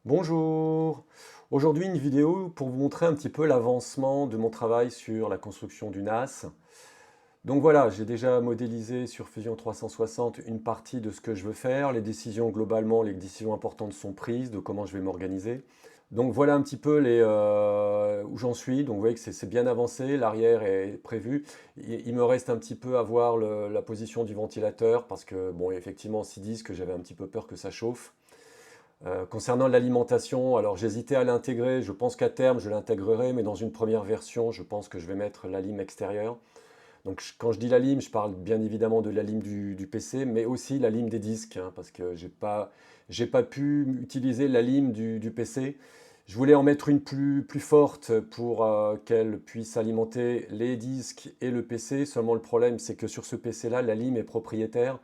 Bonjour! Aujourd'hui une vidéo pour vous montrer un petit peu l'avancement de mon travail sur la construction du NAS. Donc voilà, j'ai déjà modélisé sur Fusion 360 une partie de ce que je veux faire. Les décisions globalement, les décisions importantes sont prises de comment je vais m'organiser. Donc voilà un petit peu où j'en suis. Donc vous voyez que c'est bien avancé, l'arrière est prévu. Il me reste un petit peu à voir la position du ventilateur parce que bon effectivement 6 disques, j'avais un petit peu peur que ça chauffe. Concernant l'alimentation, alors j'hésitais à l'intégrer, je pense qu'à terme je l'intégrerai, mais dans une première version, je pense que je vais mettre la lime extérieure. Donc quand je dis la lime, je parle bien évidemment de la lime du PC, mais aussi la lime des disques, hein, parce que j'ai pas pu utiliser la lime du PC. Je voulais en mettre une plus forte pour qu'elle puisse alimenter les disques et le PC. Seulement le problème, c'est que sur ce PC-là, la lime est propriétaire.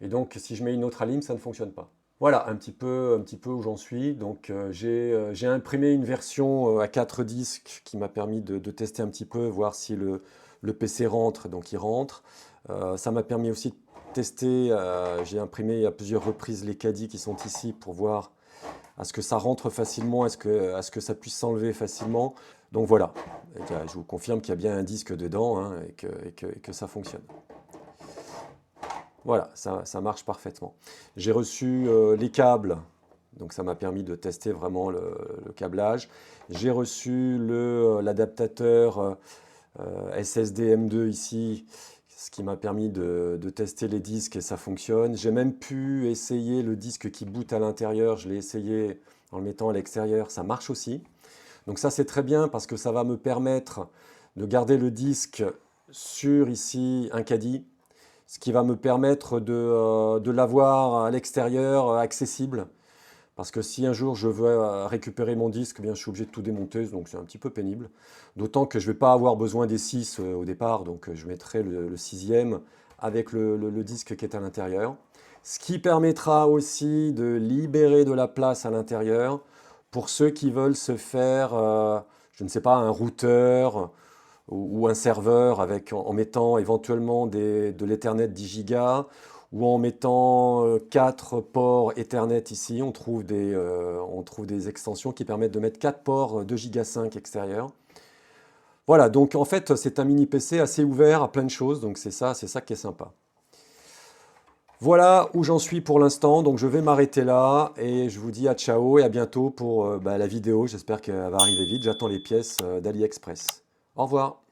Et donc si je mets une autre lime, ça ne fonctionne pas. Voilà un petit peu où j'en suis. Donc j'ai imprimé une version à 4 disques qui m'a permis de tester un petit peu, voir si le PC rentre, donc il rentre. Ça m'a permis aussi de tester, j'ai imprimé à plusieurs reprises les caddies qui sont ici pour voir à ce que ça rentre facilement, à ce que ça puisse s'enlever facilement. Donc voilà, je vous confirme qu'il y a bien un disque dedans, hein, et que ça fonctionne. Voilà, ça marche parfaitement. J'ai reçu les câbles, donc ça m'a permis de tester vraiment le câblage. J'ai reçu l'adaptateur SSD M2 ici, ce qui m'a permis de tester les disques et ça fonctionne. J'ai même pu essayer le disque qui boot à l'intérieur, je l'ai essayé en le mettant à l'extérieur, ça marche aussi. Donc ça c'est très bien parce que ça va me permettre de garder le disque sur ici un caddie, ce qui va me permettre de l'avoir à l'extérieur accessible. Parce que si un jour je veux récupérer mon disque, eh bien, je suis obligé de tout démonter, donc c'est un petit peu pénible. D'autant que je ne vais pas avoir besoin des 6 au départ, donc je mettrai le sixième avec le disque qui est à l'intérieur. Ce qui permettra aussi de libérer de la place à l'intérieur pour ceux qui veulent se faire, je ne sais pas, un routeur ou un serveur en mettant éventuellement de l'Ethernet 10 Go ou en mettant 4 ports Ethernet ici, on trouve des extensions qui permettent de mettre 4 ports 2 Go 5 extérieurs. Voilà, donc en fait c'est un mini PC assez ouvert à plein de choses, donc c'est ça qui est sympa. Voilà où j'en suis pour l'instant, donc je vais m'arrêter là et je vous dis à ciao et à bientôt pour la vidéo, j'espère qu'elle va arriver vite, j'attends les pièces d'AliExpress. Au revoir.